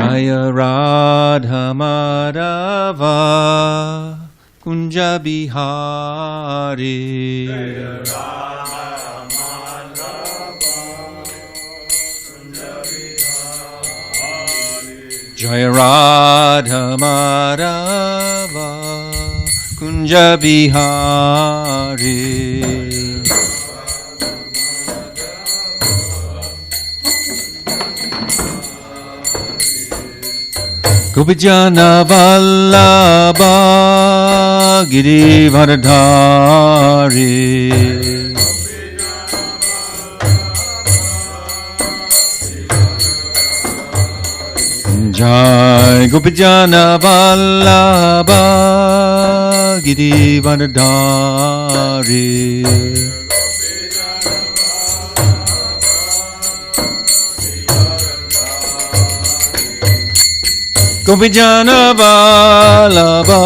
Jaya Radha Madhava Kunja Bihari. Jaya Radha Madhava Kunja Bihari. Jaya Radha Madhava Kunja Bihari. Gopijana Vallabha Girivardhari. Jai Gopijana Vallabha Girivardhari. Gopijana Vallabha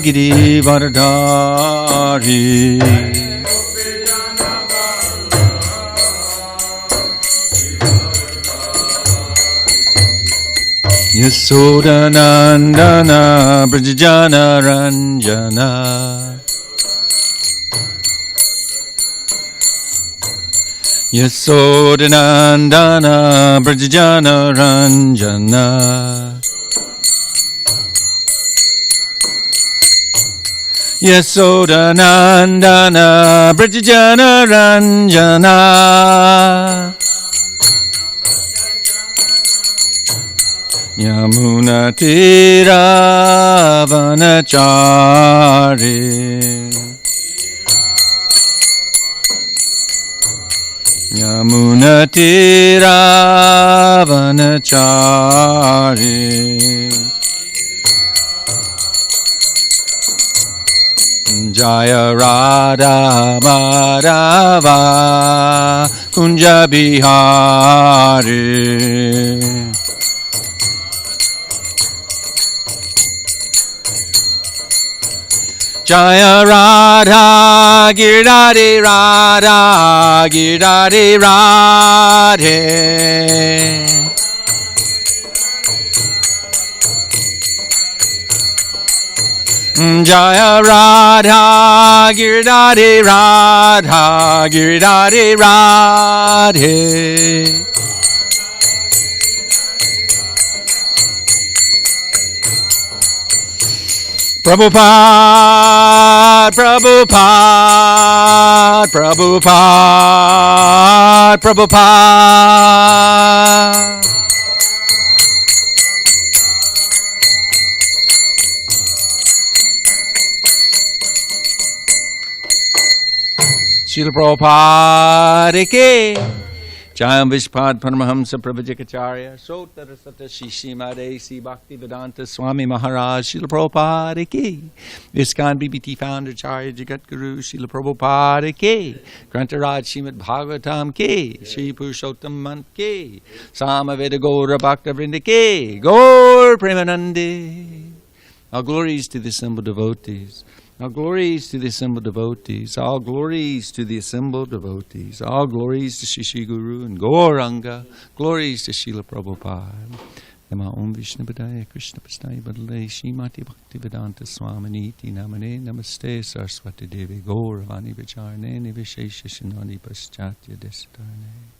Girivardhari. Yasodanandana Brajajana Ranjana. Yasodanandana Brajajana Ranjana. Yasodanandana Brajajana Ranjana. Yamuna Tira Vanachari. Yamuna Tira Vanachari. Jaya Radha Madhava Kunja Bihari. Jaya Radha Giridhari Radha Giridhari Radhe. Jaya Radha Giridhari Radha Giridhari Radhe. Prabhupada, Prabhupada, Prabhupada, Prabhupada. Srila Prabhupada ki. Jayam Vishpad Paramahamsa Prabhujakacharya Sotara Sata Shishimade Si Bhakti Vedanta Swami Maharaj Srila Prabhupada ki. ISKCON BBT Founder Charya Jagat Guru Srila Prabhupada ki. Grantaraj srimadbhagavatam ki. Sri Purushottam Mant ki. Samaveda Gaura Bhakta Vrinda ki. Gaur Premanandi. All glories to the assembled devotees. All glories to the assembled devotees. All glories to the assembled devotees. All glories to Shri Guru and Gauranga. Glories to Srila Prabhupada. Nama Om Vishnu Padaya Krishna Pastai Badale Shrimati Bhakti Vedanta Swaminiti Namane Namaste Saraswati Devi Gauravani Vicharne Nivishesha Shinani Paschatya Desitarne.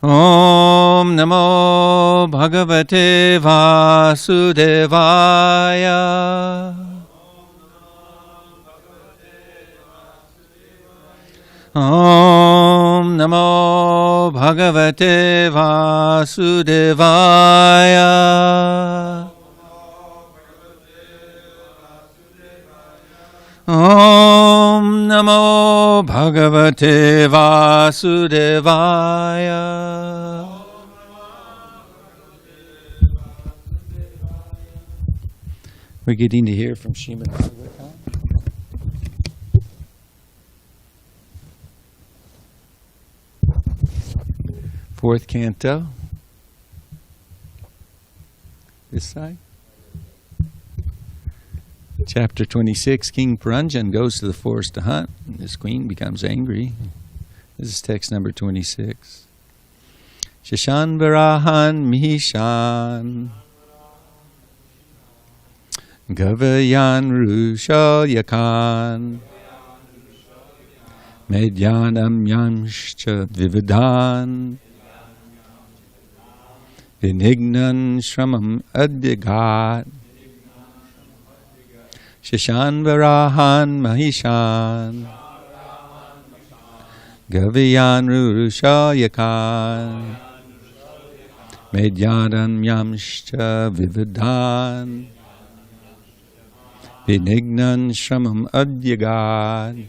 Om Namo Bhagavate Vasudevaya. Om Namo Bhagavate Vasudevaya. Om Namo Bhagavate Vasudevaya. We're getting to hear from Srimad Bhagavatam. Fourth canto. This side. Chapter 26, King Puranjan goes to the forest to hunt. His queen becomes angry. This is text number 26. Shashan Varahan Mihishan Gavayan Rushalyakan Medyanam Yamscha Vivadan Vinignan Shramam Adyagat Shashan Varahan Mahishan Gaviyan Rushalyakan Medyanam Yamscha Vivadan Vinignan Shramam Adyagat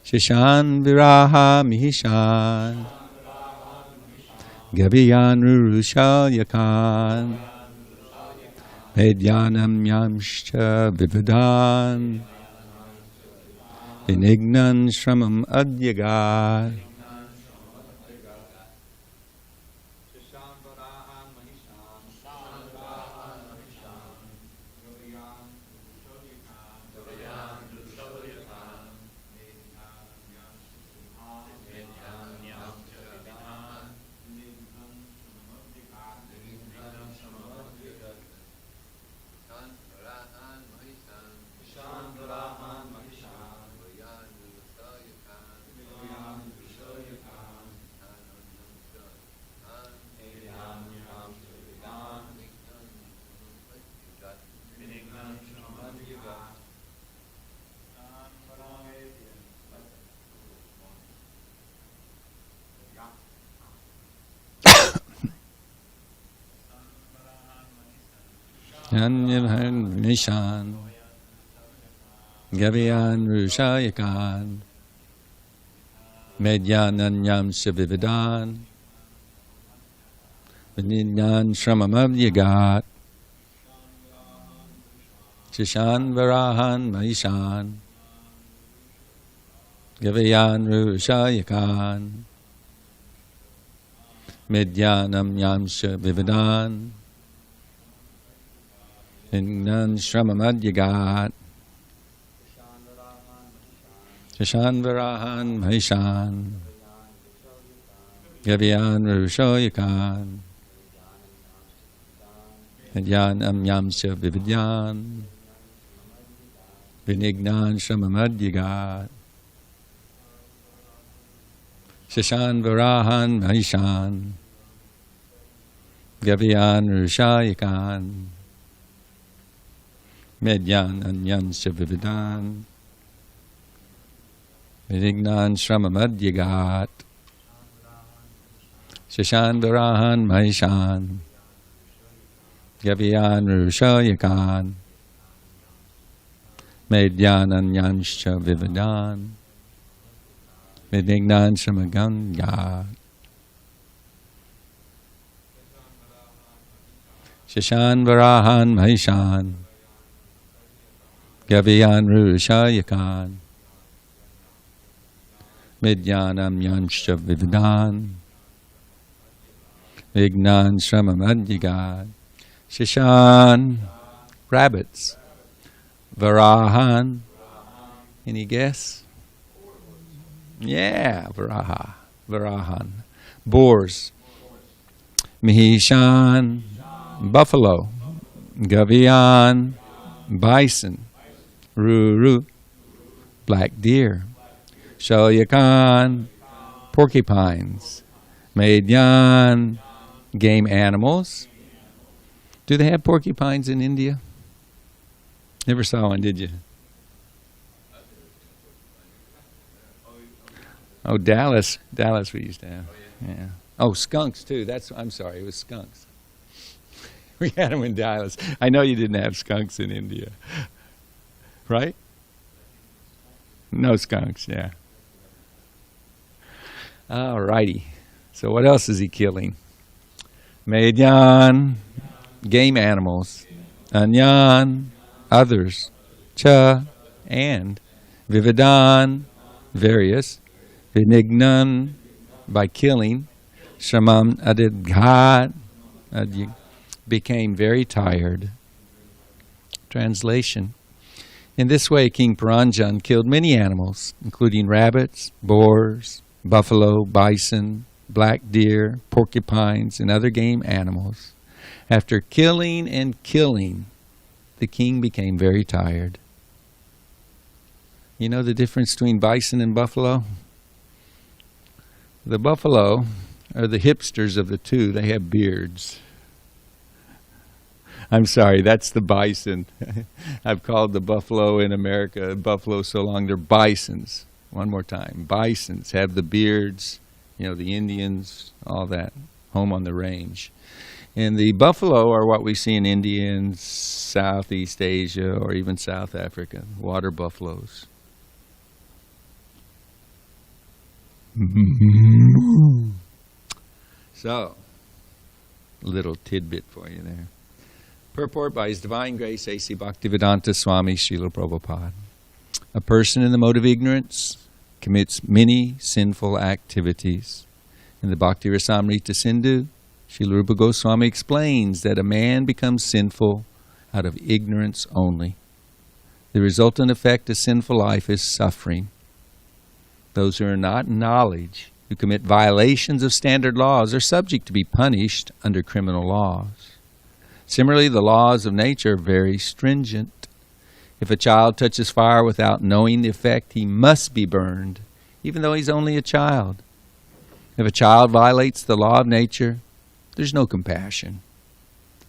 Shashan Viraha Mihishan Gaviyan Rushalyakan Medyanam Yamscha Vivadan Vinignan Shramam Adyagat Nishan Gaviyan Rushalyakan Medyananyam Savivadan Vinignan Shramamabhyagat Shashan Varahan Mahishan Gaviyan Rushalyakan Medyanam Yamsha Vivadan Vinignan Shramamabhyagat Shashan Varahan Mahishan Gaviyan Rushalyakan Medyanam Yamsha Vivadan Vinignan Shramamabhyagat Shashan Varahan Mahishan Gaviyan Rushalyakan Medyanam Yamsha Vivadan Vinignan Shramamabhyagat Shashan Varahan Mahishan Gaviyan Rushalyakan Medyanam Yamsha Vivadan Vinignan Shramamabhyagat Shashan Varahan Mahishan Gaviyan Rushalyakan Medyanam Yamsha Vivadan Vinignan Shramamabhyagat Shashan rabbits Varahan any guess? Yeah, Varahan boars Mihishan buffalo Gaviyan bison Ruru black deer Shalyakan porcupines Medyan game animals. Do they have porcupines in India? Never saw one, did you? Oh, Dallas we used to have. Yeah. Oh, skunks too. I'm sorry, it was skunks. We had them in Dallas. I know you didn't have skunks in India. Right? No skunks, yeah. All righty. So what else is he killing? Medyan, game animals. Anyan, others. Cha, and. Vivadan, various. Vinignan, by killing. Shramam adidghat, became very tired. Translation. In this way, King Paranjan killed many animals, including rabbits, boars, buffalo, bison, black deer, porcupines, and other game animals. After killing and killing, the king became very tired. You know the difference between bison and buffalo? The buffalo are the hipsters of the two. They have beards. I'm sorry, that's the bison. I've called the buffalo in America buffalo so long. They're bisons. One more time. Bisons have the beards, the Indians, all that, home on the range. And the buffalo are what we see in India and Southeast Asia or even South Africa, water buffaloes. So, a little tidbit for you there. Purport by His Divine Grace A.C. Bhaktivedanta Swami Srila Prabhupada. A person in the mode of ignorance commits many sinful activities. In the Bhakti Rasamrita Sindhu, Srila Rupa Goswami explains that a man becomes sinful out of ignorance only. The resultant effect of sinful life is suffering. Those who are not in knowledge, who commit violations of standard laws, are subject to be punished under criminal laws. Similarly, the laws of nature are very stringent. If a child touches fire without knowing the effect, he must be burned, even though he's only a child. If a child violates the law of nature, there's no compassion.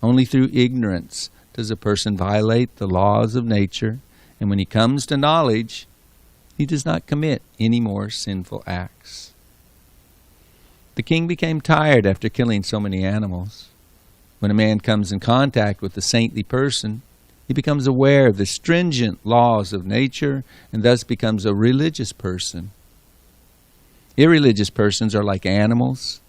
Only through ignorance does a person violate the laws of nature, and when he comes to knowledge, he does not commit any more sinful acts. The king became tired after killing so many animals. When a man comes in contact with a saintly person, he becomes aware of the stringent laws of nature and thus becomes a religious person. Irreligious persons are like animals,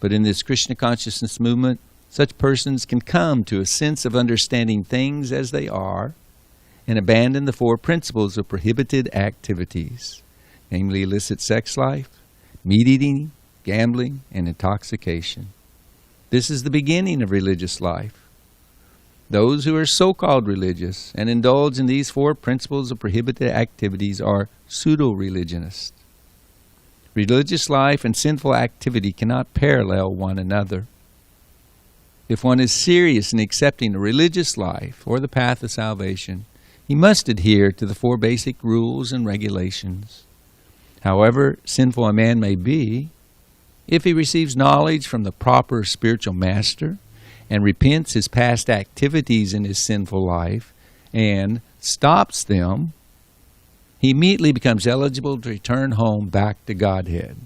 but in this Krishna consciousness movement, such persons can come to a sense of understanding things as they are and abandon the four principles of prohibited activities, namely illicit sex life, meat eating, gambling, and intoxication. This is the beginning of religious life. Those who are so-called religious and indulge in these four principles of prohibited activities are pseudo-religionists. Religious life and sinful activity cannot parallel one another. If one is serious in accepting a religious life or the path of salvation, he must adhere to the four basic rules and regulations. However sinful a man may be, if he receives knowledge from the proper spiritual master and repents his past activities in his sinful life and stops them, he immediately becomes eligible to return home back to Godhead.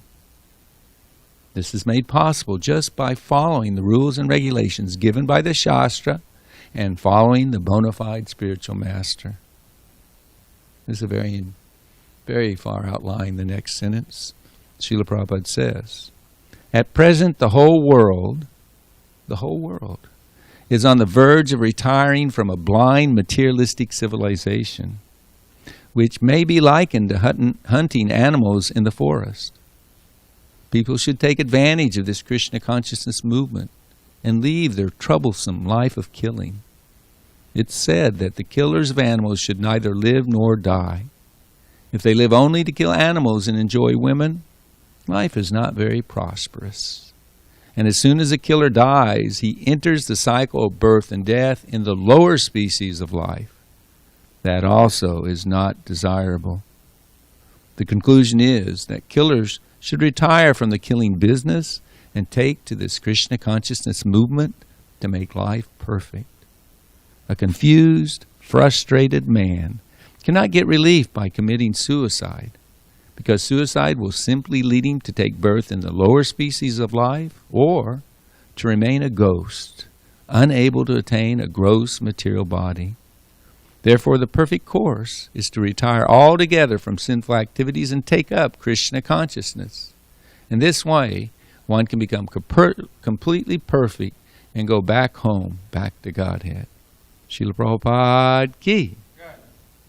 This is made possible just by following the rules and regulations given by the Shastra and following the bona fide spiritual master. This is a very, very far outlying the next sentence. Srila Prabhupada says, at present the whole world is on the verge of retiring from a blind materialistic civilization, which may be likened to hunting animals in the forest. People should take advantage of this Krishna consciousness movement and leave their troublesome life of killing. It's said that the killers of animals should neither live nor die. If they live only to kill animals and enjoy women, life is not very prosperous. And as soon as a killer dies, he enters the cycle of birth and death in the lower species of life. That also is not desirable. The conclusion is that killers should retire from the killing business and take to this Krishna consciousness movement to make life perfect. A confused, frustrated man cannot get relief by committing suicide, because suicide will simply lead him to take birth in the lower species of life or to remain a ghost, unable to attain a gross material body. Therefore, the perfect course is to retire altogether from sinful activities and take up Krishna consciousness. In this way, one can become completely perfect and go back home, back to Godhead. Srila Prabhupada ki.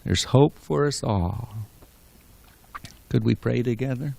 There's hope for us all. Could we pray together?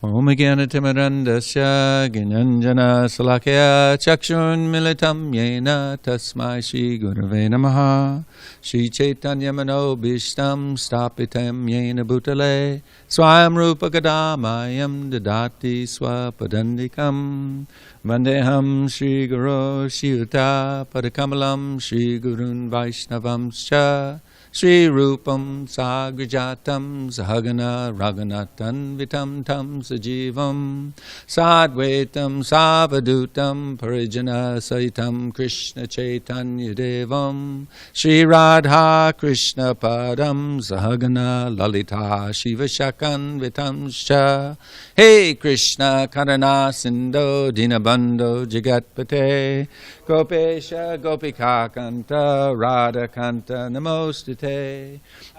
Om Jnanatimirandasya Gnanjana Salakaya Chakshun Militam Yena Tasmai Shri Gurave Namaha Shri Chaitanya Manobishtam Stapitam Yena Bhutale Swayam Rupa Kadamayam Dadati Swapadandikam Vandeham Shri Guru Shiyuta Padakamalam Shri Gurun Vaishnavamscha Shri Rupam Sagrajatam Sahagana Raghunathan Vitam Tam Sajivam Sadvaitam Savadutam Parijana Saitam Krishna Chaitanya Devam Shri Radha Krishna Padam Sahagana Lalita Shiva Shakan Vitamscha Hey Krishna Karana Sindho Dinabandho Jagatpate Gopesha Gopika Kanta Radha Kanta Namostate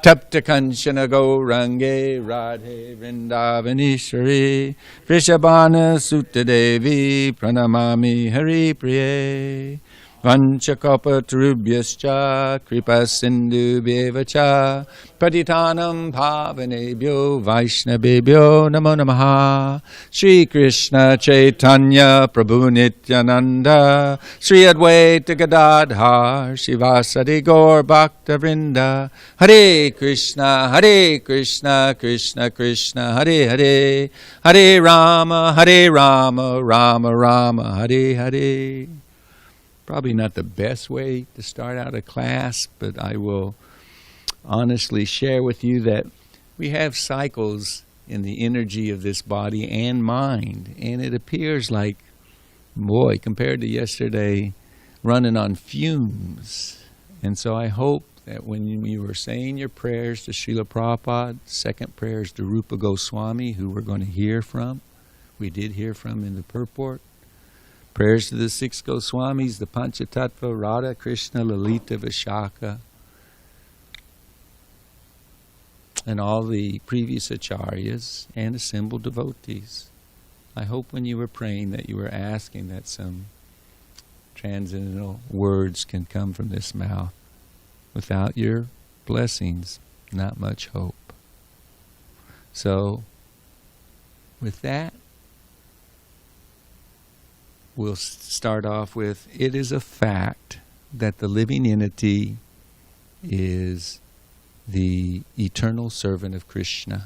Tapta Kanchana Gaurange Radhe Vrindavanishwari Vrishabhana Sutta Devi Pranamami Hari Priye Vanchakopatarubhyascha Kripa Sindhu Bhevacha Patitanam Bhavanebhyo Vaishnavebhyo Namo Namaha Shri Krishna Chaitanya Prabhu Nityananda Shri Advaita Gadadhar Shivasadi Gaur Bhakta Vrinda Hare Krishna Krishna Krishna Hare Hare Hare Rama Rama Rama Hare Hare. Probably not the best way to start out a class, but I will honestly share with you that we have cycles in the energy of this body and mind, and it appears like, boy, compared to yesterday, running on fumes. And so I hope that when you were saying your prayers to Srila Prabhupada, second prayers to Rupa Goswami, who we're going to hear from, we did hear from in the purport, prayers to the six Goswamis, the Panchatattva, Radha, Krishna, Lalita, Vishaka, and all the previous acharyas and assembled devotees. I hope when you were praying that you were asking that some transcendental words can come from this mouth. Without your blessings, not much hope. So, with that, we'll start off with, it is a fact that the living entity is the eternal servant of Krishna.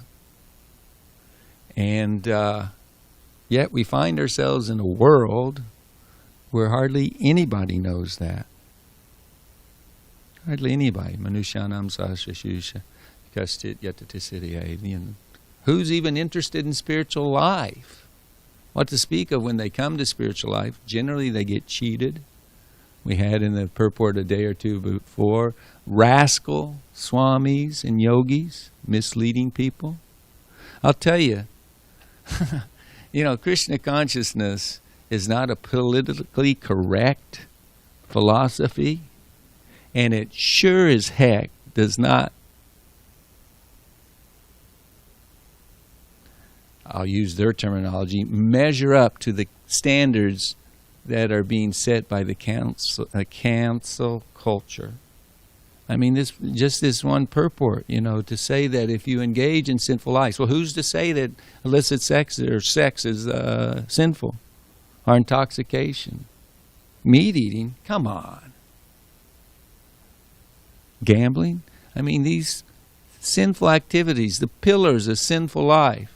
And yet we find ourselves in a world where hardly anybody knows that. Hardly anybody. Manushanam sahasrashusha kastit yatatisiriya. Who's even interested in spiritual life? What to speak of when they come to spiritual life? Generally they get cheated. We had in the purport a day or two before, rascal swamis and yogis misleading people. I'll tell you, Krishna consciousness is not a politically correct philosophy, and it sure as heck does not, I'll use their terminology, measure up to the standards that are being set by the cancel culture. I mean, this one purport, to say that if you engage in sinful lives, well, who's to say that illicit sex is sinful? Or intoxication? Meat eating? Come on. Gambling? I mean, these sinful activities, the pillars of sinful life,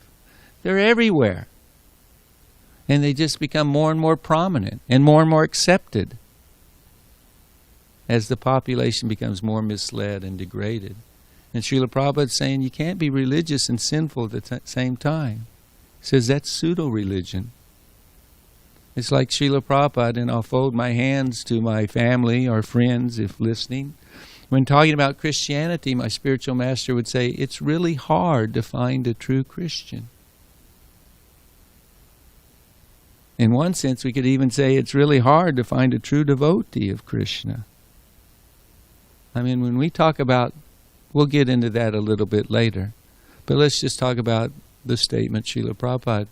they're everywhere. And they just become more and more prominent and more accepted as the population becomes more misled and degraded. And Srila Prabhupada is saying you can't be religious and sinful at the same time. He says that's pseudo-religion. It's like Srila Prabhupada, and I'll fold my hands to my family or friends if listening. When talking about Christianity, my spiritual master would say, it's really hard to find a true Christian. In one sense, we could even say it's really hard to find a true devotee of Krishna. I mean, when we talk about, we'll get into that a little bit later, but let's just talk about the statement Srila Prabhupada.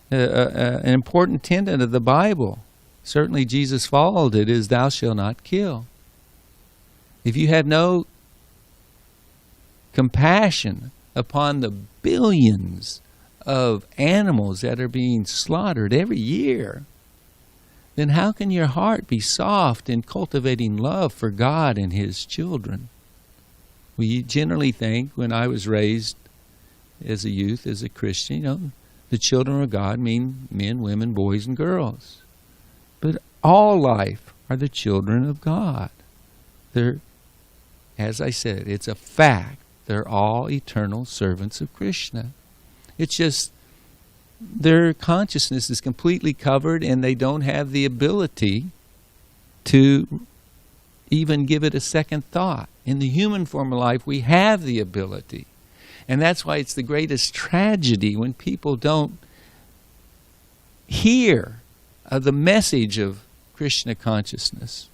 An important tenet of the Bible, certainly Jesus followed it, is thou shalt not kill. If you have no compassion upon the billions of animals that are being slaughtered every year, then how can your heart be soft in cultivating love for God and His children? We generally think, when I was raised as a youth, as a Christian, the children of God mean men, women, boys, and girls. But all life are the children of God. They're, as I said, it's a fact. They're all eternal servants of Krishna. It's just their consciousness is completely covered and they don't have the ability to even give it a second thought. In the human form of life, we have the ability. And that's why it's the greatest tragedy when people don't hear the message of Krishna consciousness.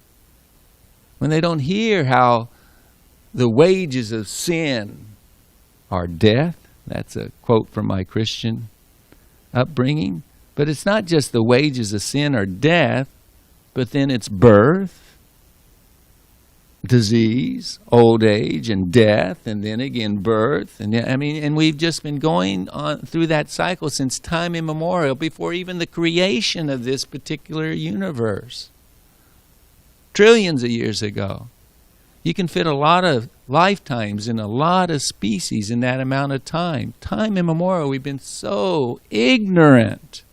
When they don't hear how the wages of sin are death. That's a quote from my Christian upbringing. But it's not just the wages of sin are death, but then it's birth, disease, old age, and death, and then again birth. And we've just been going on through that cycle since time immemorial, before even the creation of this particular universe. Trillions of years ago. You can fit a lot of lifetimes in a lot of species in that amount of time. Time immemorial, we've been so ignorant.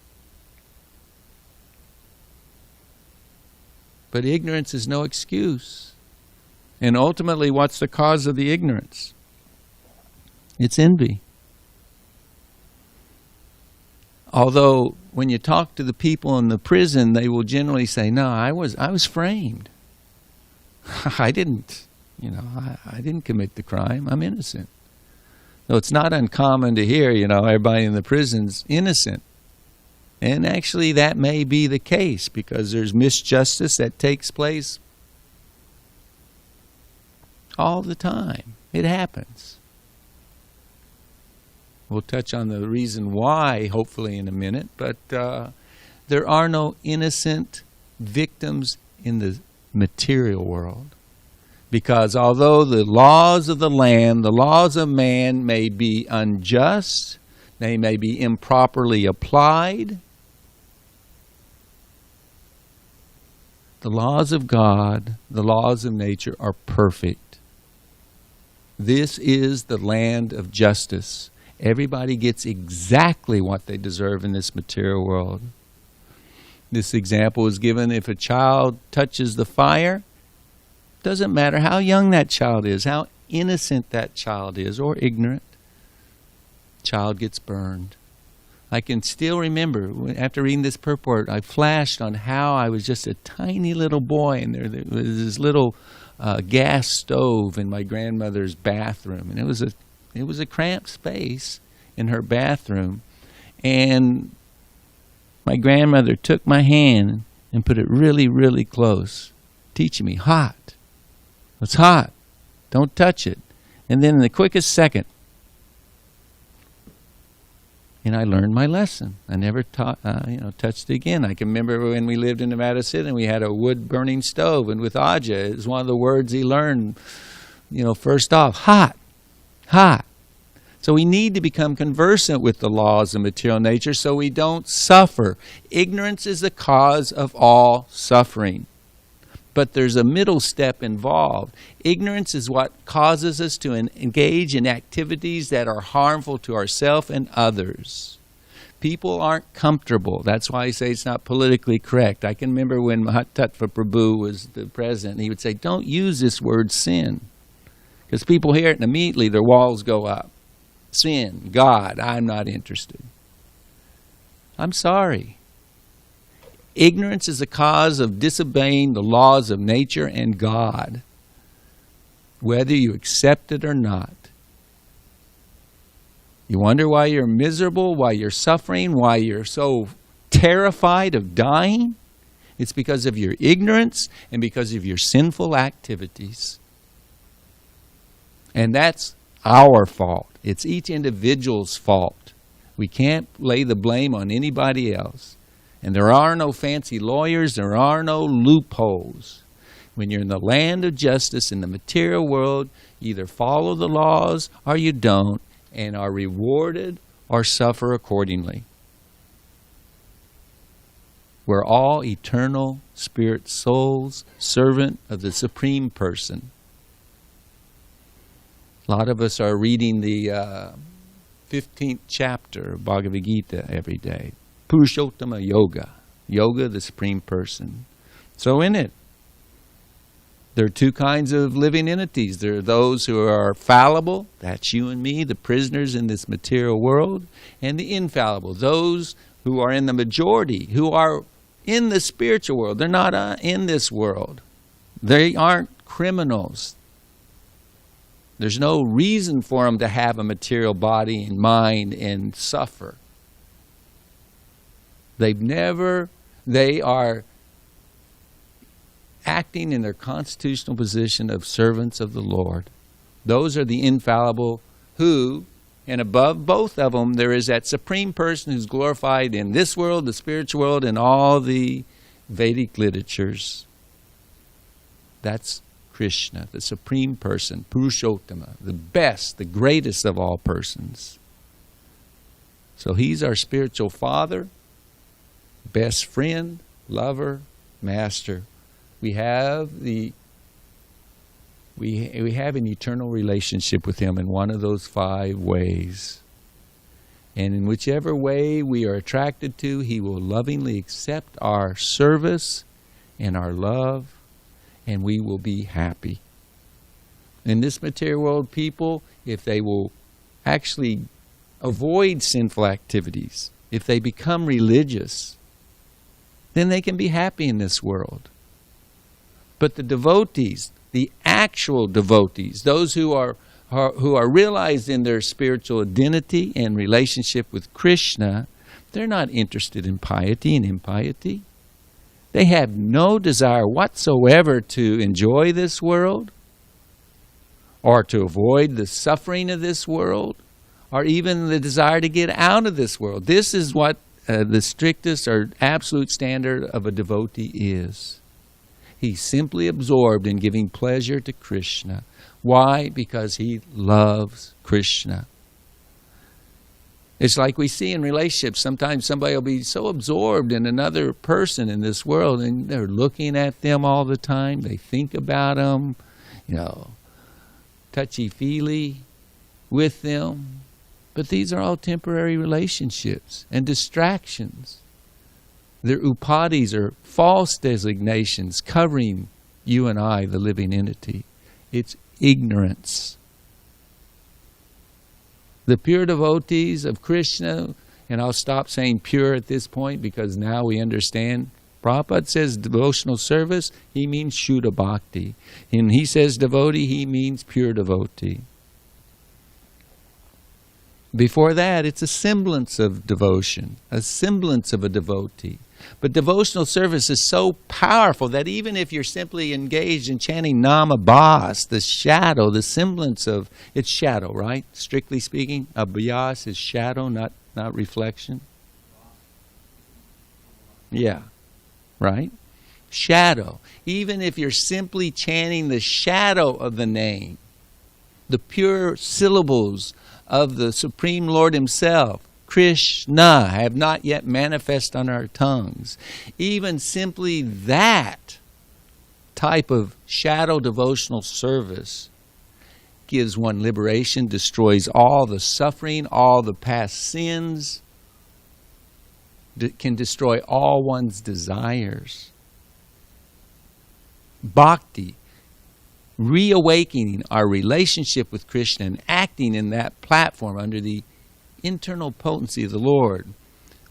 But ignorance is no excuse. And ultimately, what's the cause of the ignorance? It's envy. Although, when you talk to the people in the prison, they will generally say, "No, I was framed. I didn't commit the crime. I'm innocent." So it's not uncommon to hear, everybody in the prison's innocent. And actually, that may be the case because there's misjustice that takes place all the time. It happens. We'll touch on the reason why, hopefully, in a minute. But there are no innocent victims in the material world. Because although the laws of the land, the laws of man may be unjust, they may be improperly applied, the laws of God, the laws of nature are perfect. This is the land of justice. Everybody gets exactly what they deserve in this material world. This example is given: if a child touches the fire, doesn't matter how young that child is, how innocent that child is, or ignorant, child gets burned. I can still remember, after reading this purport, I flashed on how I was just a tiny little boy, and there was this little gas stove in my grandmother's bathroom, and it was a cramped space in her bathroom, and my grandmother took my hand and put it really, really close, teaching me, hot. It's hot. Don't touch it. And then in the quickest second, and I learned my lesson. I never touched it again. I can remember when we lived in Nevada City and we had a wood-burning stove, and with Aja, it was one of the words he learned, first off, hot, hot. So we need to become conversant with the laws of material nature so we don't suffer. Ignorance is the cause of all suffering. But there's a middle step involved. Ignorance is what causes us to engage in activities that are harmful to ourselves and others. People aren't comfortable. That's why I say it's not politically correct. I can remember when Mahatattva Prabhu was the president, he would say, "Don't use this word sin." Because people hear it and immediately their walls go up. Sin, God, I'm not interested. I'm sorry. Ignorance is the cause of disobeying the laws of nature and God, whether you accept it or not. You wonder why you're miserable, why you're suffering, why you're so terrified of dying? It's because of your ignorance and because of your sinful activities. And that's our fault. It's each individual's fault. We can't lay the blame on anybody else. And there are no fancy lawyers, there are no loopholes. When you're in the land of justice in the material world, you either follow the laws or you don't, and are rewarded or suffer accordingly. We're all eternal spirit souls, servant of the Supreme Person. A lot of us are reading the 15th chapter of Bhagavad Gita every day. Purushottama Yoga. Yoga, the Supreme Person. So in it, there are two kinds of living entities. There are those who are fallible, that's you and me, the prisoners in this material world, and the infallible, those who are in the majority, who are in the spiritual world. They're not in this world. They aren't criminals. There's no reason for them to have a material body and mind and suffer. They are acting in their constitutional position of servants of the Lord. Those are the infallible who, and above both of them, there is that Supreme Person who's glorified in this world, the spiritual world, and all the Vedic literatures. That's Krishna, the Supreme Person, Purushottama, the best, the greatest of all persons. So He's our spiritual Father, best friend, lover, master. We have an eternal relationship with Him in one of those 5 ways. And in whichever way we are attracted to, He will lovingly accept our service and our love, and we will be happy. In this material world, people, if they will actually avoid sinful activities, if they become religious, then they can be happy in this world. But the devotees, the actual devotees, those who are realized in their spiritual identity and relationship with Krishna, they're not interested in piety and impiety. They have no desire whatsoever to enjoy this world, or to avoid the suffering of this world, or even the desire to get out of this world. This is what the strictest or absolute standard of a devotee is. He's simply absorbed in giving pleasure to Krishna. Why? Because he loves Krishna. It's like we see in relationships. Sometimes somebody will be so absorbed in another person in this world, and they're looking at them all the time. They think about them, touchy-feely with them. But these are all temporary relationships and distractions. Their upadhis are false designations covering you and I, the living entity. It's ignorance. The pure devotees of Krishna, and I'll stop saying pure at this point because now we understand. Prabhupada says devotional service, he means Shuddha Bhakti. And he says devotee, he means pure devotee. Before that, it's a semblance of devotion, a semblance of a devotee. But devotional service is so powerful that even if you're simply engaged in chanting Nama Bhas, the shadow, the semblance of, it's shadow, right? Strictly speaking, abhyas is shadow, not reflection. Yeah, right? Shadow. Even if you're simply chanting the shadow of the name, the pure syllables of the Supreme Lord Himself, Krishna, have not yet manifest on our tongues. Even simply that type of shadow devotional service gives one liberation, destroys all the suffering, all the past sins, can destroy all one's desires. Bhakti, reawakening our relationship with Krishna and acting in that platform under the internal potency of the Lord,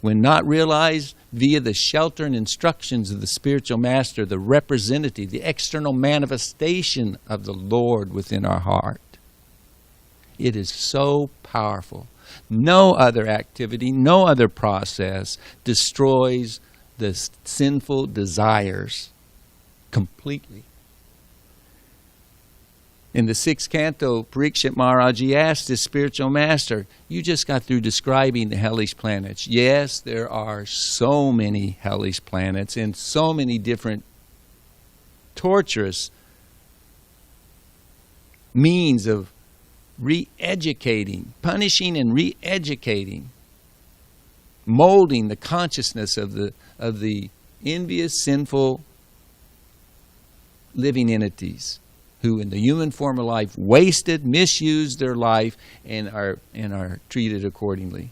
when not realized via the shelter and instructions of the spiritual master, the representative, the external manifestation of the Lord within our heart. It is so powerful. No other activity, no other process destroys the sinful desires completely. In the 6th canto, Parikshit Maharaj, he asked his spiritual master, you just got through describing the hellish planets. Yes, there are so many hellish planets and so many different torturous means of re-educating, punishing and re-educating, molding the consciousness of the envious, sinful, living entities who in the human form of life wasted, misused their life, and are treated accordingly.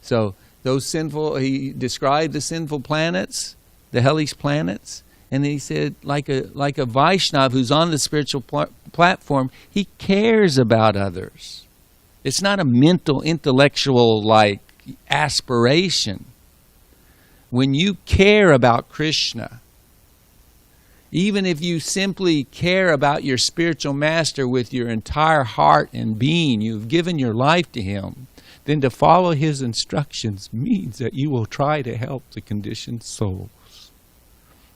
So those sinful, he described the sinful planets, the hellish planets, and he said, like a Vaishnav who's on the spiritual platform, he cares about others. It's not a mental, intellectual like aspiration. When you care about Krishna, even if you simply care about your spiritual master with your entire heart and being, you've given your life to him, then to follow his instructions means that you will try to help the conditioned souls.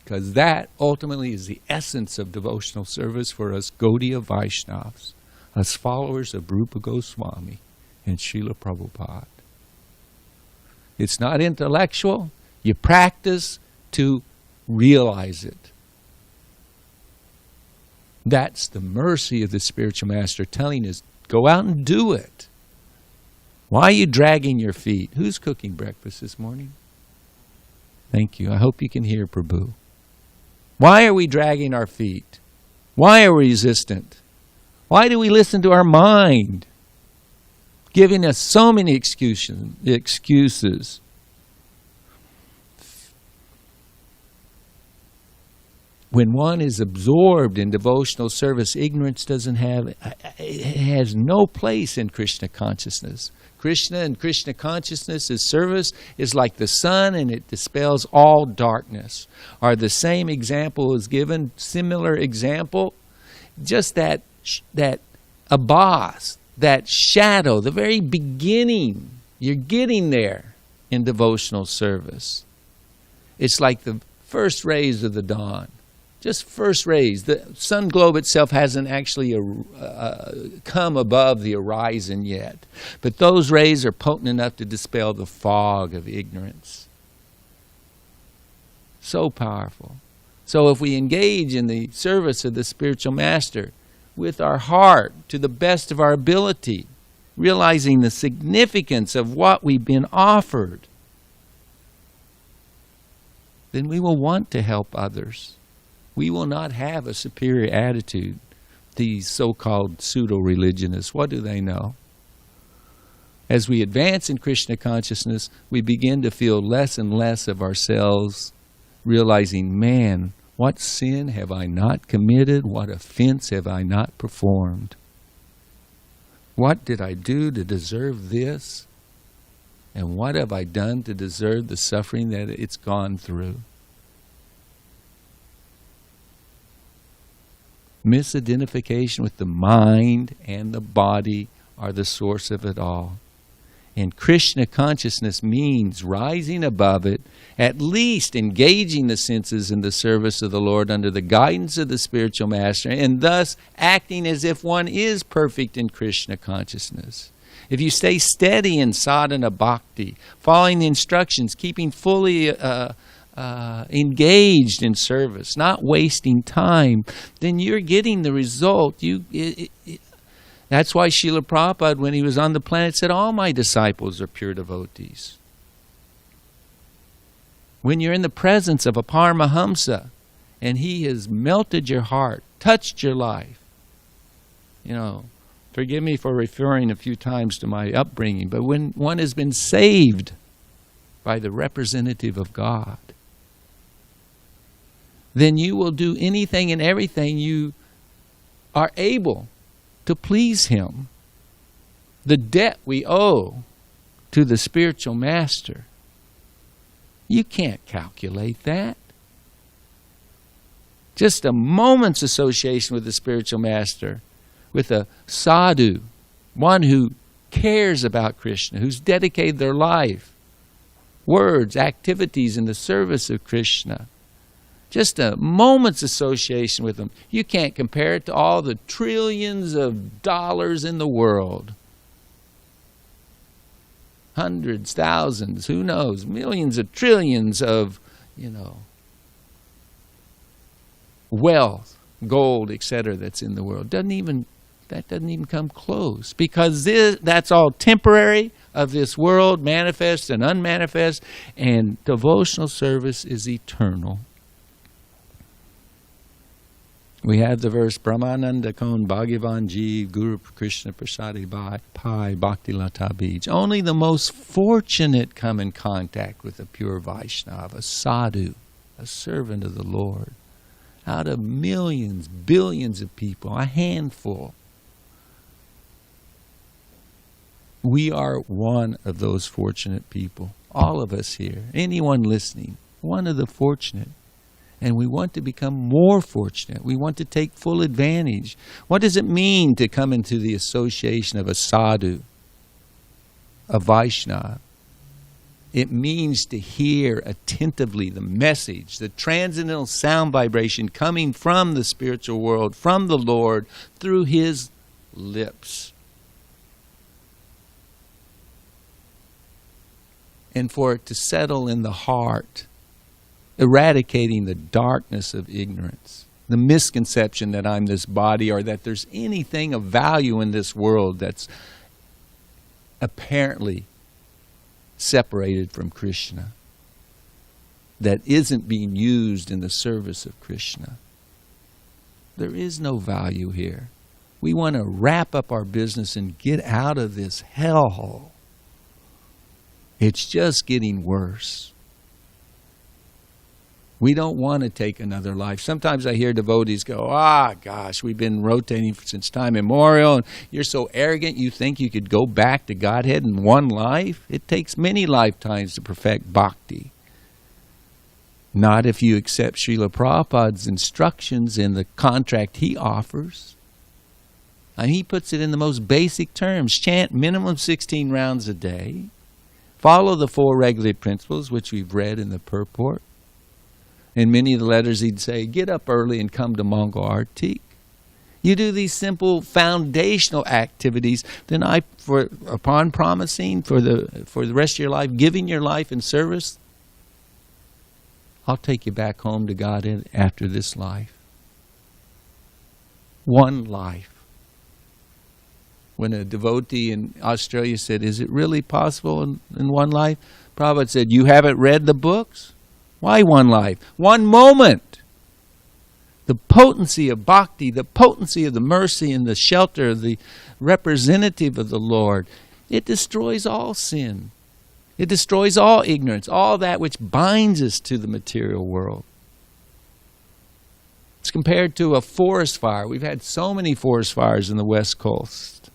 Because that ultimately is the essence of devotional service for us Gaudiya Vaishnavas, us followers of Rupa Goswami and Srila Prabhupada. It's not intellectual. You practice to realize it. That's the mercy of the spiritual master telling us, go out and do it. Why are you dragging your feet? Who's cooking breakfast this morning? Thank you. I hope you can hear Prabhu. Why are we dragging our feet? Why are we resistant? Why do we listen to our mind, giving us so many excuses? When one is absorbed in devotional service, ignorance has no place in Krishna consciousness. Krishna and Krishna consciousness, his service is like the sun and it dispels all darkness. Or the same example is given, similar example, just that abhas, that shadow, the very beginning, you're getting there in devotional service. It's like the first rays of the dawn. Just first rays. The sun globe itself hasn't actually come above the horizon yet. But those rays are potent enough to dispel the fog of ignorance. So powerful. So if we engage in the service of the spiritual master with our heart to the best of our ability, realizing the significance of what we've been offered, then we will want to help others. We will not have a superior attitude. These so-called pseudo-religionists, what do they know? As we advance in Krishna consciousness, we begin to feel less and less of ourselves, realizing, man, what sin have I not committed? What offense have I not performed? What did I do to deserve this? And what have I done to deserve the suffering that it's gone through? Misidentification with the mind and the body are the source of it all. And Krishna consciousness means rising above it, at least engaging the senses in the service of the Lord under the guidance of the spiritual master, and thus acting as if one is perfect in Krishna consciousness. If you stay steady in sadhana bhakti, following the instructions, keeping fully engaged in service, not wasting time, then you're getting the result. That's why Srila Prabhupada, when he was on the planet, said, all my disciples are pure devotees. When you're in the presence of a Paramahamsa and he has melted your heart, touched your life, forgive me for referring a few times to my upbringing, but when one has been saved by the representative of God, then you will do anything and everything you are able to please him. The debt we owe to the spiritual master, you can't calculate that. Just a moment's association with the spiritual master, with a sadhu, one who cares about Krishna, who's dedicated their life, words, activities in the service of Krishna. Just a moment's association with them. You can't compare it to all the trillions of dollars in the world. Hundreds, thousands, who knows, millions of trillions of, wealth, gold, etc. that's in the world. Doesn't even that doesn't even come close, because that's all temporary of this world, manifest and unmanifest, and devotional service is eternal. We have the verse, Brahmananda Kon Bhagavan Jeev Guru Krishna Prasadi Pai Bhakti Lata Bij. Only the most fortunate come in contact with a pure Vaishnava, a sadhu, a servant of the Lord. Out of millions, billions of people, a handful. We are one of those fortunate people. All of us here, anyone listening, one of the fortunate. And we want to become more fortunate. We want to take full advantage. What does it mean to come into the association of a sadhu, a Vaishnava? It means to hear attentively the message, the transcendental sound vibration coming from the spiritual world, from the Lord, through His lips. And for it to settle in the heart, eradicating the darkness of ignorance, the misconception that I'm this body or that there's anything of value in this world that's apparently separated from Krishna, that isn't being used in the service of Krishna. There is no value here. We want to wrap up our business and get out of this hellhole. It's just getting worse. We don't want to take another life. Sometimes I hear devotees go, gosh, we've been rotating since time immemorial, and you're so arrogant you think you could go back to Godhead in one life? It takes many lifetimes to perfect bhakti. Not if you accept Srila Prabhupada's instructions in the contract he offers. And he puts it in the most basic terms. Chant minimum 16 rounds a day. Follow the 4 regulative principles, which we've read in the purport. In many of the letters he'd say, get up early and come to Mongol Artik. You do these simple foundational activities, then upon promising for the rest of your life, giving your life in service, I'll take you back home to God after this life. One life. When a devotee in Australia said, is it really possible in one life? Prabhupada said, you haven't read the books? Why one life? One moment. The potency of bhakti, the potency of the mercy and the shelter, the representative of the Lord, it destroys all sin. It destroys all ignorance, all that which binds us to the material world. It's compared to a forest fire. We've had so many forest fires in the West Coast.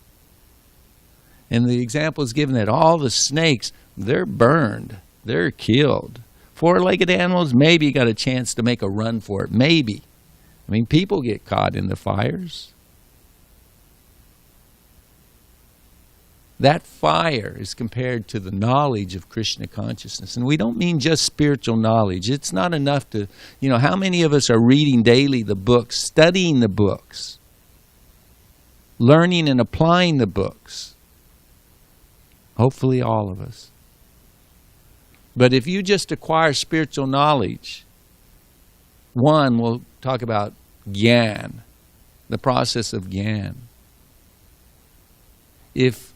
And the example is given that all the snakes, they're burned, they're killed. 4-legged animals, maybe you got a chance to make a run for it. Maybe. I mean, people get caught in the fires. That fire is compared to the knowledge of Krishna consciousness. And we don't mean just spiritual knowledge. It's not enough to, how many of us are reading daily the books, studying the books, learning and applying the books? Hopefully all of us. But if you just acquire spiritual knowledge, one, we'll talk about gyan, the process of gyan. If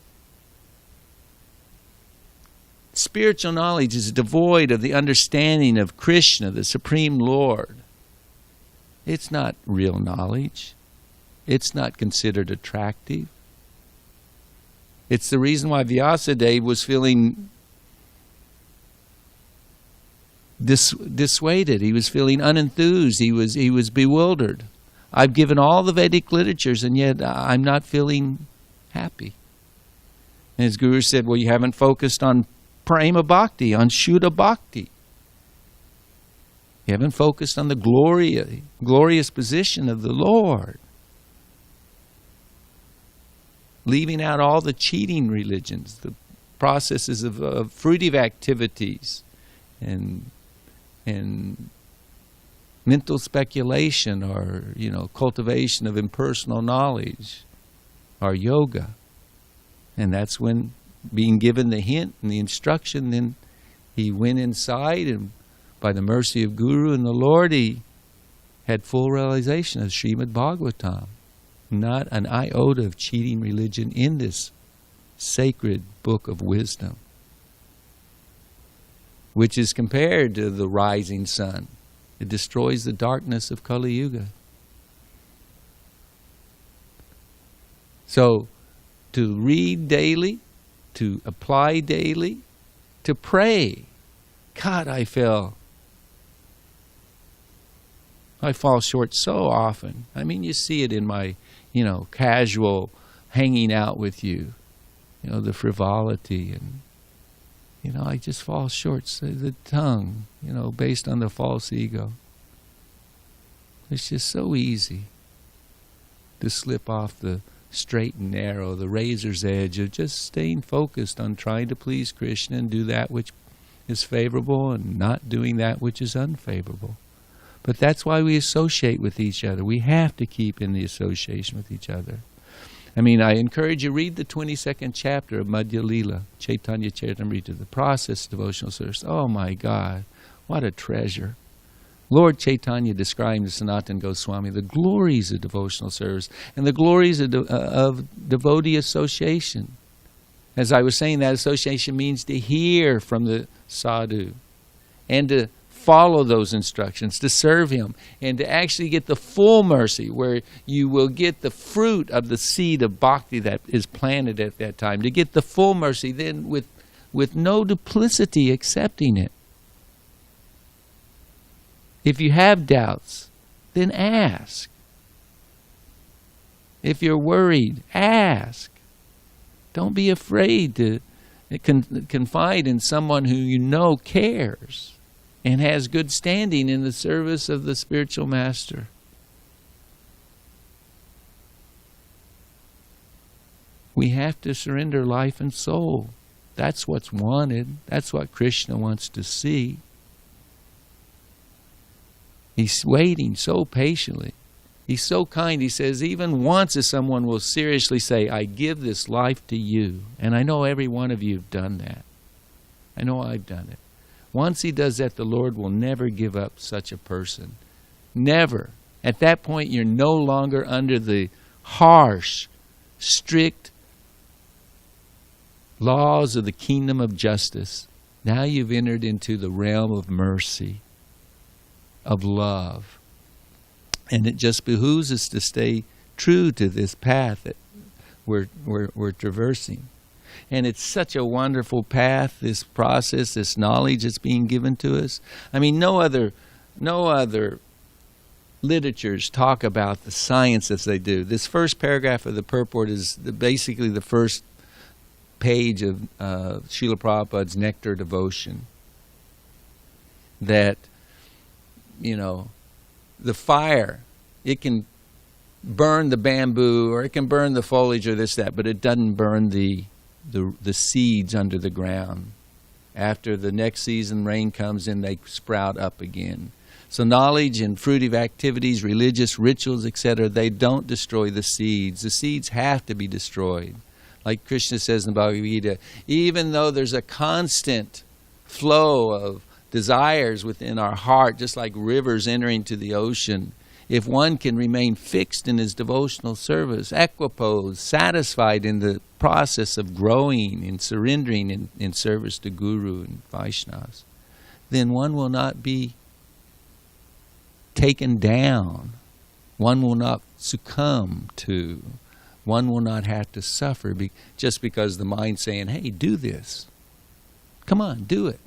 spiritual knowledge is devoid of the understanding of Krishna, the Supreme Lord, it's not real knowledge. It's not considered attractive. It's the reason why Vyasadeva was feeling dissuaded. He was feeling unenthused. He was bewildered. I've given all the Vedic literatures and yet I'm not feeling happy. And his guru said, well, you haven't focused on prema bhakti, on Shuddha bhakti. You haven't focused on the glorious position of the Lord. Leaving out all the cheating religions, the processes of fruitive activities, and mental speculation, or cultivation of impersonal knowledge, or yoga. And that's when, being given the hint and the instruction, then he went inside, and by the mercy of Guru and the Lord, he had full realization of srimadbhagavatam. Not an iota of cheating religion in this sacred book of wisdom, which is compared to the rising sun. It destroys the darkness of Kali Yuga. So, to read daily, to apply daily, to pray. God, I fall short so often. I mean, you see it in my, casual hanging out with you. The frivolity and, I just fall short. So the tongue, based on the false ego. It's just so easy to slip off the straight and narrow, the razor's edge of just staying focused on trying to please Krishna and do that which is favorable and not doing that which is unfavorable. But that's why we associate with each other. We have to keep in the association with each other. I mean, I encourage you, read the 22nd chapter of Madhya Lila, Chaitanya Charitamrita, the process devotional service. Oh my God, what a treasure. Lord Chaitanya described to Sanatana Goswami the glories of devotional service and the glories of devotee association. As I was saying, that association means to hear from the sadhu and to follow those instructions, to serve him, and to actually get the full mercy where you will get the fruit of the seed of bhakti that is planted at that time, to get the full mercy then with no duplicity accepting it. If you have doubts, then ask. If you're worried, ask. Don't be afraid to confide in someone who you know cares and has good standing in the service of the spiritual master. We have to surrender life and soul. That's what's wanted. That's what Krishna wants to see. He's waiting so patiently. He's so kind. He says, even once if someone will seriously say, I give this life to you. And I know every one of you have done that. I know I've done it. Once he does that, the Lord will never give up such a person. Never. At that point, you're no longer under the harsh, strict laws of the kingdom of justice. Now you've entered into the realm of mercy, of love. And it just behooves us to stay true to this path that we're traversing. And it's such a wonderful path, this process, this knowledge that's being given to us. I mean, no other literatures talk about the science as they do. This first paragraph of the purport is basically the first page of Srila Prabhupada's Nectar Devotion. That, the fire, it can burn the bamboo or it can burn the foliage or this, that, but it doesn't burn the seeds under the ground. After the next season rain comes in, they sprout up again. So knowledge and fruitive activities, religious rituals, etc., they don't destroy the seeds. The seeds have to be destroyed. Like Krishna says in the Bhagavad Gita, even though there's a constant flow of desires within our heart, just like rivers entering to the ocean, if one can remain fixed in his devotional service, equiposed, satisfied in the process of growing and surrendering in service to Guru and Vaishnavas, then one will not be taken down. One will not succumb to. One will not have to suffer just because the mind's saying, hey, do this. Come on, do it.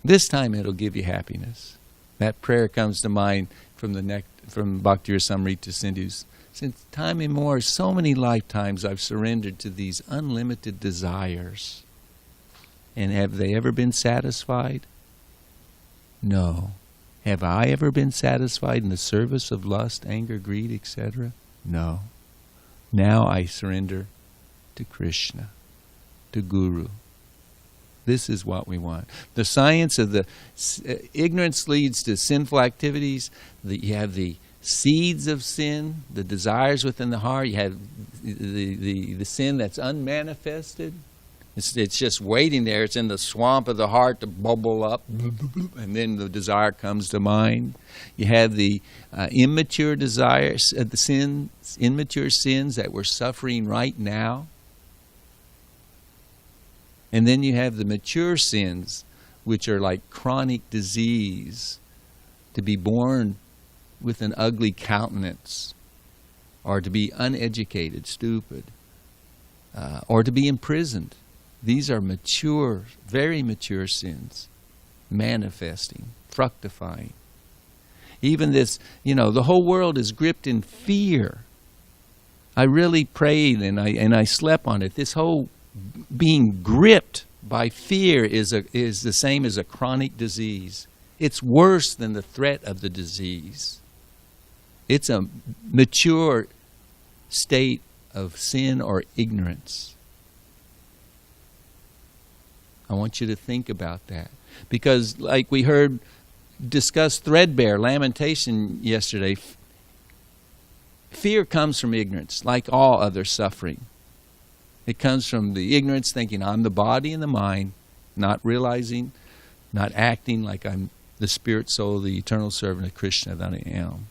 This time it'll give you happiness. That prayer comes to mind from Bhakti Rasamrita Sindhu's. Since time immemorial, so many lifetimes I've surrendered to these unlimited desires. And have they ever been satisfied? No. Have I ever been satisfied in the service of lust, anger, greed, etc.? No. Now I surrender to Krishna, to Guru. This is what we want. The science of the ignorance leads to sinful activities. You have the seeds of sin, the desires within the heart. You have the sin that's unmanifested. It's just waiting there. It's in the swamp of the heart to bubble up, and then the desire comes to mind. You have the immature desires, the sins, immature sins that we're suffering right now. And then you have the mature sins, which are like chronic disease, to be born with an ugly countenance, or to be uneducated, stupid, or to be imprisoned. These are mature, very mature sins, manifesting, fructifying. Even this, the whole world is gripped in fear. I really prayed and I slept on it. This whole being gripped by fear is the same as a chronic disease. It's worse than the threat of the disease. It's a mature state of sin or ignorance. I want you to think about that. Because like we heard discussed threadbare, lamentation yesterday, fear comes from ignorance, like all other suffering. It comes from the ignorance, thinking I'm the body and the mind, not realizing, not acting like I'm the spirit, soul, the eternal servant of Krishna that I am.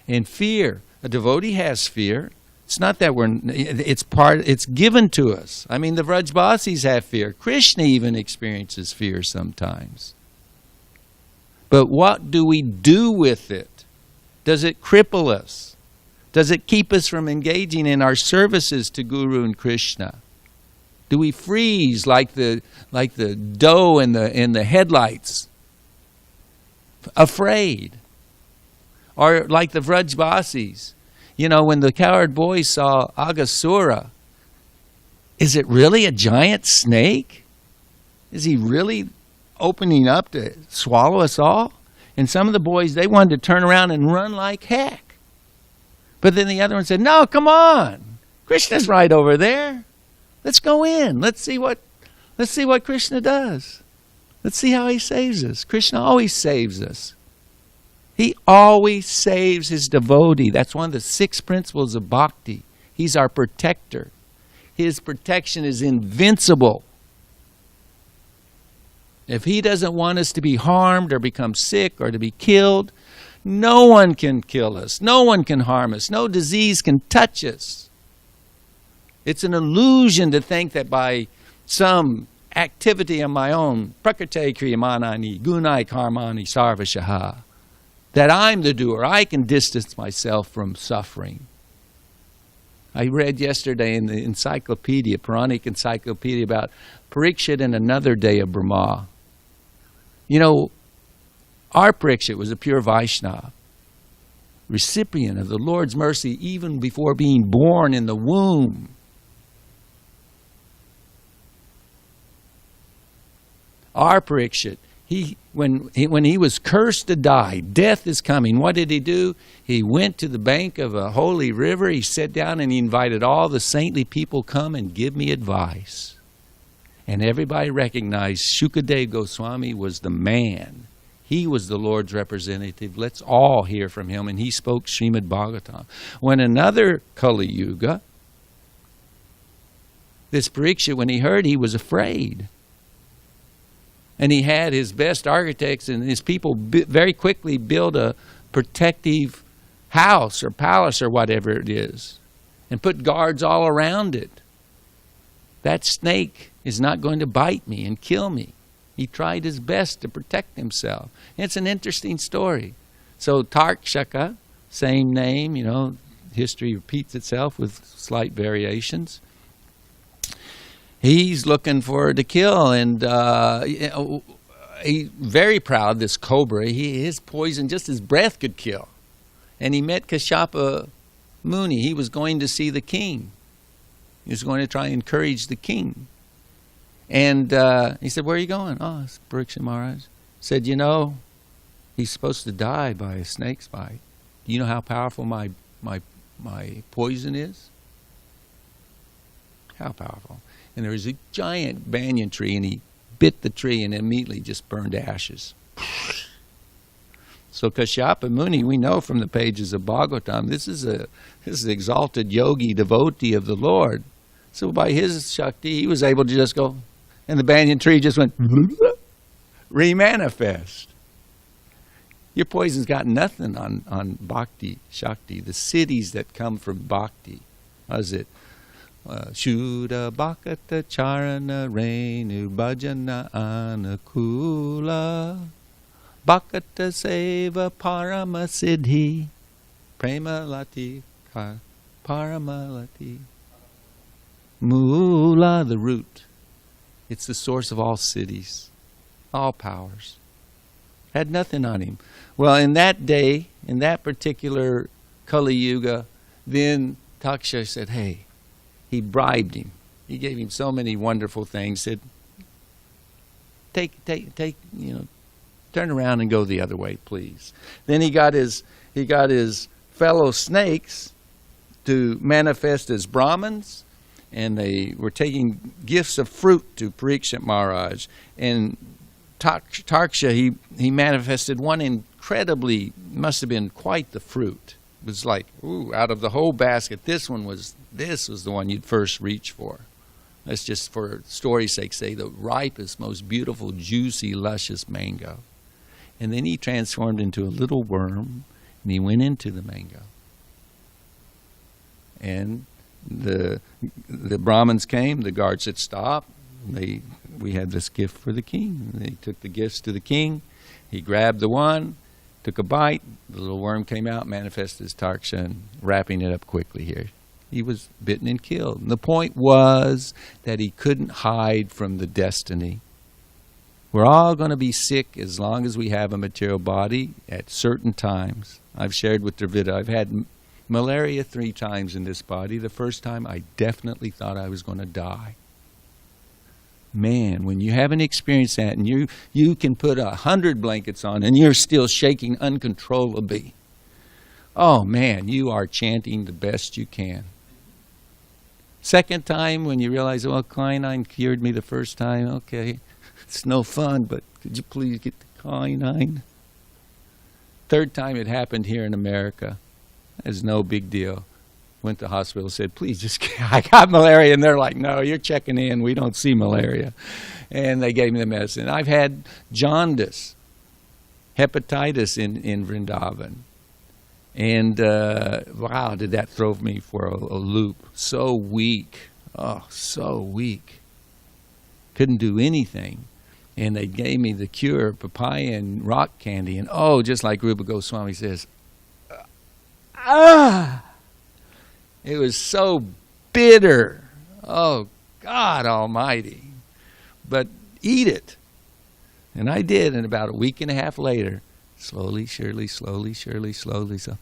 And fear, a devotee has fear. It's not that it's given to us. I mean, the Vrajbasis have fear. Krishna even experiences fear sometimes. But what do we do with it? Does it cripple us? Does it keep us from engaging in our services to Guru and Krishna? Do we freeze like the doe in the headlights, afraid? Or like the Vrajbasis, when the cowherd boys saw Aghasura, is it really a giant snake? Is he really opening up to swallow us all? And some of the boys, they wanted to turn around and run like heck. But then the other one said, no, come on. Krishna's right over there. Let's go in. Let's see what Krishna does. Let's see how he saves us. Krishna always saves us. He always saves his devotee. That's one of the 6 principles of bhakti. He's our protector. His protection is invincible. If he doesn't want us to be harmed or become sick or to be killed, no one can kill us. No one can harm us. No disease can touch us. It's an illusion to think that by some activity of my own, prakrite kriyamanani, gunai karmani sarvashaha, that I'm the doer. I can distance myself from suffering. I read yesterday in the encyclopedia, Puranic encyclopedia, about Parikshit and another day of Brahma. Our Parikshit was a pure Vaishnava, recipient of the Lord's mercy even before being born in the womb. Our Parikshit, when he was cursed to die, death is coming, what did he do? He went to the bank of a holy river, he sat down and he invited all the saintly people, come and give me advice. And everybody recognized Shukadev Goswami was the man. He was the Lord's representative. Let's all hear from him. And he spoke srimadbhagavatam. When another Kali Yuga, this Parikshit, when he heard, he was afraid. And he had his best architects and his people very quickly build a protective house or palace or whatever it is, and put guards all around it. That snake is not going to bite me and kill me. He tried his best to protect himself. It's an interesting story. So Tarkshaka, same name, history repeats itself with slight variations. He's looking for to kill, and he's very proud, this cobra. His poison, just his breath could kill. And he met Kashyapa Muni. He was going to see the king. He was going to try and encourage the king. And he said, where are you going? Oh, it's Parikshit Maharaj. Said, he's supposed to die by a snake's bite. Do you know how powerful my poison is? How powerful. And there was a giant banyan tree, and he bit the tree and immediately just burned to ashes. So Kashyapa Muni, we know from the pages of Bhagavatam, this is an exalted yogi devotee of the Lord. So by his Shakti, he was able to just go, and the banyan tree just went, remanifest. Your poison's got nothing on Bhakti, Shakti, the cities that come from Bhakti. How's it? Shuddha Bhakata Charana Renu Bhajana Anukula Bhakata Seva Parama Siddhi Prema Lati Parama Lati Mula, the root. It's the source of all cities, all powers. Had nothing on him. Well, in that day, in that particular Kali Yuga, then Taksha said, hey, he bribed him. He gave him so many wonderful things. Said, take, turn around and go the other way, please. Then he got his fellow snakes to manifest as Brahmins, and they were taking gifts of fruit to Parikshit Maharaj. And Taksha, he manifested one incredibly, must have been quite the fruit. It was like, ooh, out of the whole basket, this was the one you'd first reach for. Let's just, for story's sake, say the ripest, most beautiful, juicy, luscious mango. And then he transformed into a little worm, and he went into the mango. And the Brahmins came, the guards said, stop. We had this gift for the king. They took the gifts to the king. He grabbed the one, took a bite. The little worm came out, manifested as Taksha, and wrapping it up quickly here. He was bitten and killed. And the point was that he couldn't hide from the destiny. We're all going to be sick as long as we have a material body at certain times. I've shared with Dravida, I've had malaria 3 times in this body. The first time I definitely thought I was going to die. Man, when you haven't experienced that and you can put 100 blankets on and you're still shaking uncontrollably, oh man, you are chanting the best you can. Second time, when you realize, well, quinine cured me the first time, okay, it's no fun, but could you please get the quinine? Third time it happened here in America. It's no big deal. Went to the hospital, said, please just, I got malaria. And they're like, no, you're checking in. We don't see malaria. And they gave me the medicine. I've had jaundice, hepatitis in Vrindavan. And wow, did that throw me for a loop. So weak. Oh, so weak. Couldn't do anything. And they gave me the cure, papaya and rock candy. And oh, just like Rupa Goswami says, it was so bitter. Oh, God Almighty. But eat it. And I did. And about a week and a half later, slowly, surely, so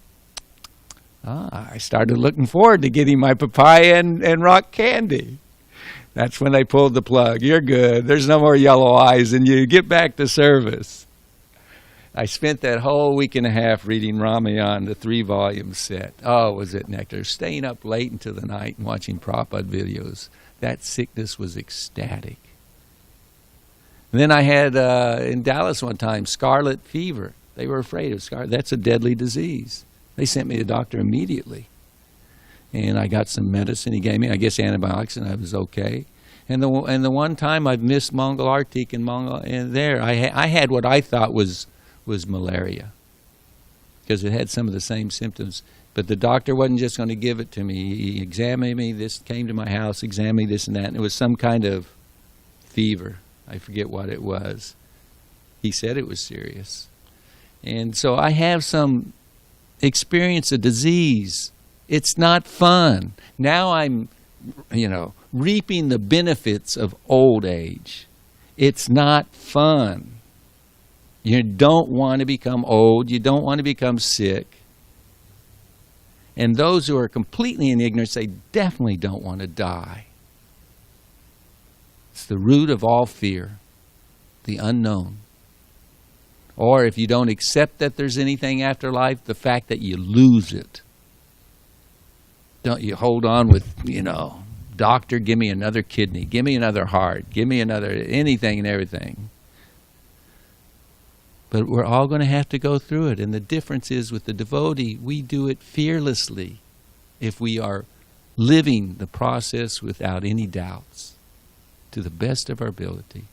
I started looking forward to getting my papaya and rock candy. That's when they pulled the plug. You're good. There's no more yellow eyes in you. Get back to service. I spent that whole week and a half reading Ramayana, the 3-volume set. Oh, was it nectar? Staying up late into the night and watching Prabhupada videos. That sickness was ecstatic. And then I had, in Dallas one time, scarlet fever. They were afraid of scarlet. That's a deadly disease. They sent me to the doctor immediately. And I got some medicine he gave me, I guess antibiotics, and I was okay. And the one time I've missed Mongol Arctic and there, I had what I thought was malaria, because it had some of the same symptoms. But the doctor wasn't just going to give it to me. He examined me. This came to my house, examined me, this and that. And it was some kind of fever. I forget what it was. He said it was serious. And so I have some experience of disease. It's not fun. Now I'm, reaping the benefits of old age. It's not fun. You don't want to become old. You don't want to become sick. And those who are completely in ignorance, they definitely don't want to die. It's the root of all fear, the unknown. Or if you don't accept that there's anything after life, the fact that you lose it. Don't you hold on with, doctor, give me another kidney, give me another heart, give me another anything and everything. But we're all going to have to go through it. And the difference is with the devotee, we do it fearlessly if we are living the process without any doubts, to the best of our ability.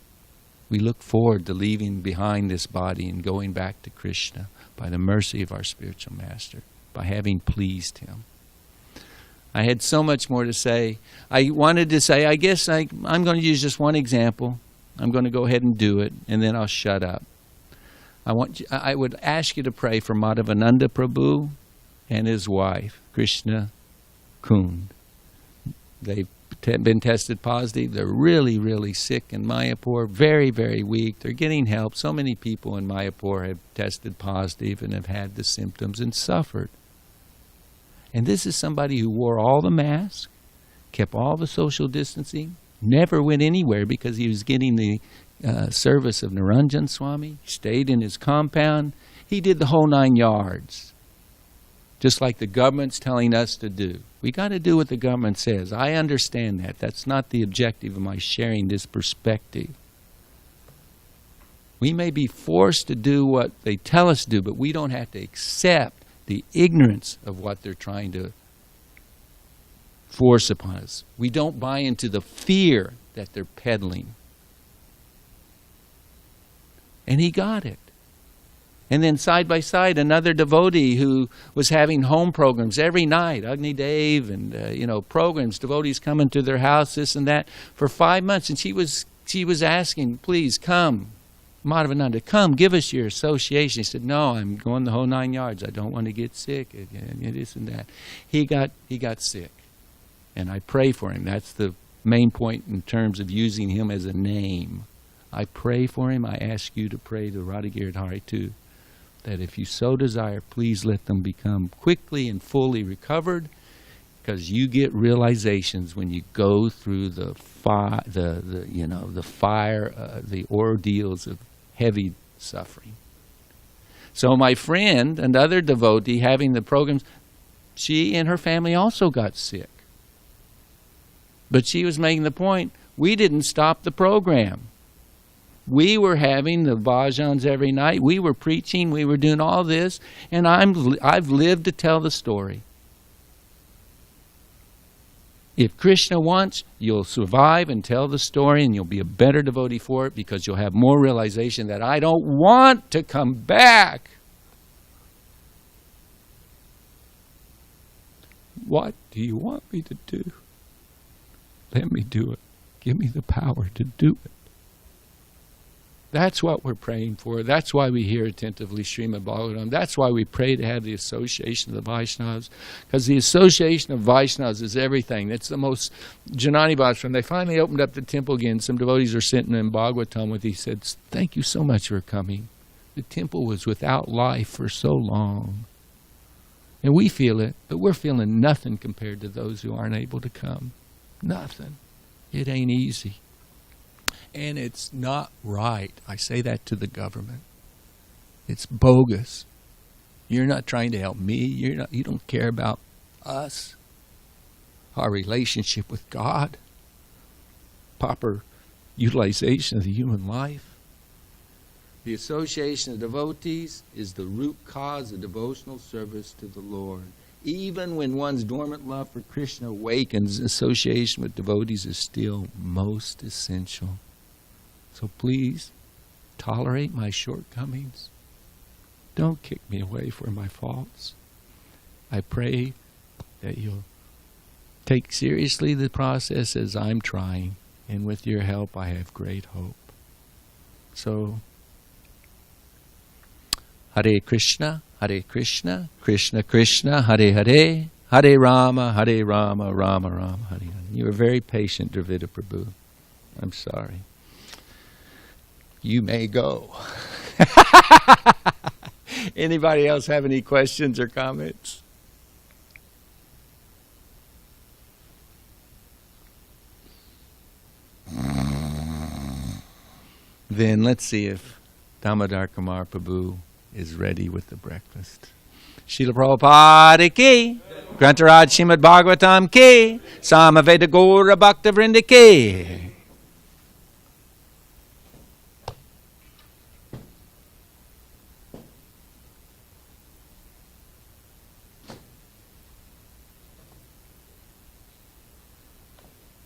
We look forward to leaving behind this body and going back to Krishna by the mercy of our spiritual master, by having pleased him. I had so much more to say. I wanted to say, I guess I'm going to use just one example. I'm going to go ahead and do it, and then I'll shut up. I would ask you to pray for Madhavananda Prabhu and his wife, Krishna Kund. They've been tested positive. They're really, really sick in Mayapur, very, very weak. They're getting help. So many people in Mayapur have tested positive and have had the symptoms and suffered. And this is somebody who wore all the masks, kept all the social distancing, never went anywhere because he was getting the service of Niranjan Swami, stayed in his compound. He did the whole 9 yards, just like the government's telling us to do. We got to do what the government says. I understand that. That's not the objective of my sharing this perspective. We may be forced to do what they tell us to do, but we don't have to accept the ignorance of what they're trying to force upon us. We don't buy into the fear that they're peddling. And he got it. And then side by side, another devotee who was having home programs every night, Agni Dev and programs, devotees coming to their house, this and that, for 5 months. And she was asking, please come, Madhavananda, come, give us your association. He said, no, I'm going the whole 9 yards. I don't want to get sick. This and that. He got sick. And I pray for him. That's the main point in terms of using him as a name. I pray for him. I ask you to pray to Radhagiridhari too, that if you so desire, please let them become quickly and fully recovered, because you get realizations when you go through the fire, the ordeals of heavy suffering. So my friend, another devotee having the programs, she and her family also got sick. But she was making the point, we didn't stop the program. We were having the bhajans every night. We were preaching. We were doing all this. And I've lived to tell the story. If Krishna wants, you'll survive and tell the story, and you'll be a better devotee for it, because you'll have more realization that I don't want to come back. What do you want me to do? Let me do it. Give me the power to do it. That's what we're praying for. That's why we hear attentively Srimad Bhagavatam. That's why we pray to have the association of the Vaishnavas. Because the association of Vaishnavas is everything. It's the most... Janani Bhatt, when they finally opened up the temple again, some devotees were sitting in Bhagavatam with, he said, thank you so much for coming. The temple was without life for so long. And we feel it, but we're feeling nothing compared to those who aren't able to come. Nothing. It ain't easy. And it's not right. I say that to the government. It's bogus. You're not trying to help me. You don't care about us, our relationship with God, proper utilization of the human life. The association of devotees is the root cause of devotional service to the Lord. Even when one's dormant love for Krishna awakens, association with devotees is still most essential. So please, tolerate my shortcomings. Don't kick me away for my faults. I pray that you'll take seriously the process as I'm trying, and with your help I have great hope. So, Hare Krishna, Krishna Krishna, Hare Hare, Hare Rama, Rama Rama, Hare Hare. You were very patient, Dravida Prabhu. I'm sorry. You may go. Anybody else have any questions or comments? Then let's see if Damodar Kumar Prabhu is ready with the breakfast. Srila Prabhupada ki, Grantaraj Srimad Bhagavatam ki, Samaveda Gaura Bhakta Vrinda ki.